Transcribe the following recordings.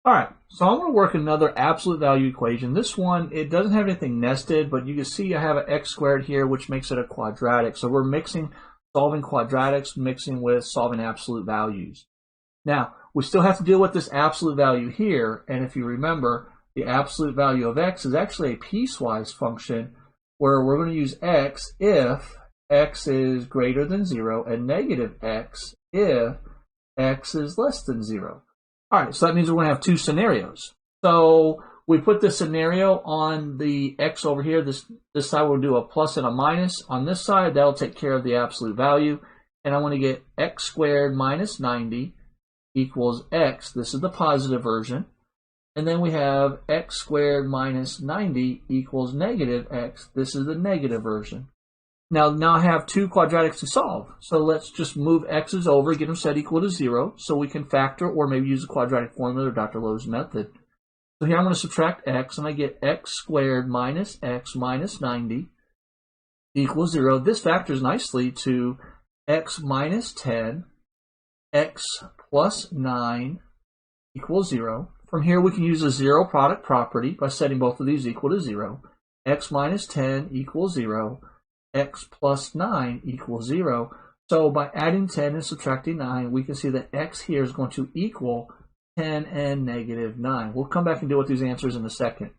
All right, so I'm going to work another absolute value equation. This one, it doesn't have anything nested, but you can see I have an x squared here, which makes it a quadratic. So we're mixing, solving quadratics, mixing with solving absolute values. Now, we still have to deal with this absolute value here, and if you remember, the absolute value of x is actually a piecewise function where we're going to use x if x is greater than 0 and negative x if x is less than 0. All right, so that means we're going to have two scenarios. So we put this scenario on the x over here. This side we'll do a plus and a minus. On this side, that'll take care of the absolute value. And I want to get x squared minus 90 equals x. This is the positive version. And then we have x squared minus 90 equals negative x. This is the negative version. Now I have two quadratics to solve. So let's just move x's over, get them set equal to 0, so we can factor or maybe use the quadratic formula or Dr. Lowe's method. So here I'm going to subtract x, and I get x squared minus x minus 90 equals 0. This factors nicely to x minus 10, x plus 9 equals 0. From here we can use a zero product property by setting both of these equal to 0. X minus 10 equals 0. X plus 9 equals 0. So by adding 10 and subtracting 9, we can see that x here is going to equal 10 and negative 9. We'll come back and deal with these answers in a second.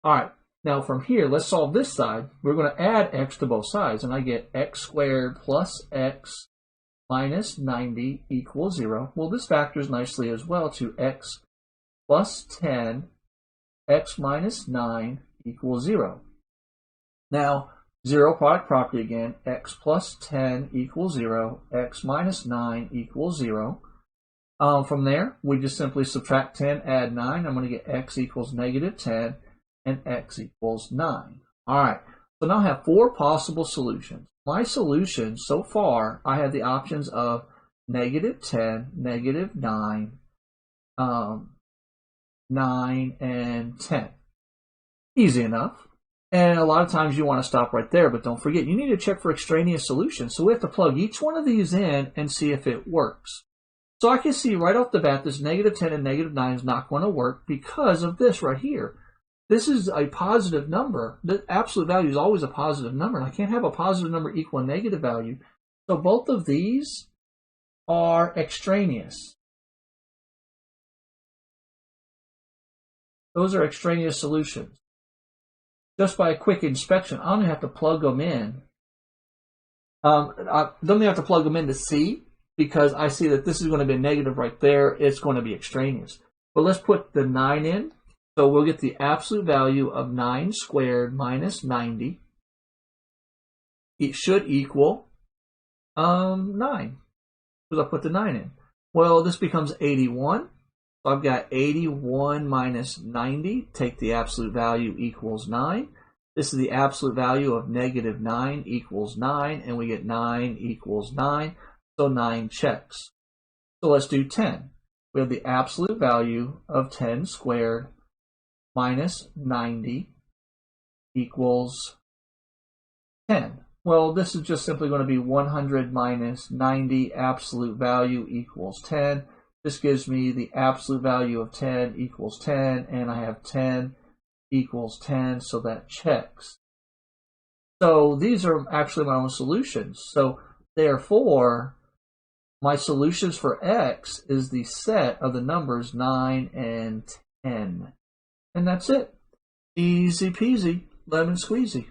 All right, now from here, let's solve this side. We're going to add x to both sides, and I get x squared plus x minus 90 equals 0. Well, this factors nicely as well to x plus 10, x minus 9 equals 0. Now, zero product property again, x plus 10 equals 0, x minus 9 equals 0. From there, we just simply subtract 10, add 9. I'm going to get x equals negative 10 and x equals 9. All right, so now I have four possible solutions. My solutions so far, I have the options of negative 10, negative 9, 9, and 10. Easy enough. And a lot of times you want to stop right there, but don't forget, you need to check for extraneous solutions. So we have to plug each one of these in and see if it works. So I can see right off the bat, this negative 10 and negative 9 is not going to work because of this right here. This is a positive number. The absolute value is always a positive number, and I can't have a positive number equal a negative value. So both of these are extraneous. Those are extraneous solutions. Just by a quick inspection, I'm going to have to plug them in. I don't have to plug them in to see, because I see that this is going to be a negative right there. It's going to be extraneous. But let's put the 9 in. So we'll get the absolute value of 9 squared minus 90. It should equal 9, because I put the 9 in. Well, this becomes 81. So I've got 81 minus 90. Take the absolute value equals 9. This is the absolute value of negative 9 equals 9. And we get 9 equals 9. So 9 checks. So let's do 10. We have the absolute value of 10 squared minus 90 equals 10. Well, this is just simply going to be 100 minus 90. Absolute value equals 10. This gives me the absolute value of 10 equals 10, and I have 10 equals 10, so that checks. So these are actually my own solutions. So therefore, my solutions for x is the set of the numbers 9 and 10. And that's it. Easy peasy, lemon squeezy.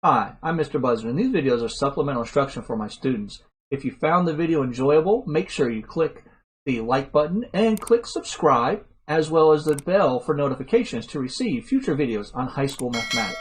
Hi, I'm Mr. Buzzard, and these videos are supplemental instruction for my students. If you found the video enjoyable, make sure you click the like button and click subscribe, as well as the bell for notifications to receive future videos on high school mathematics.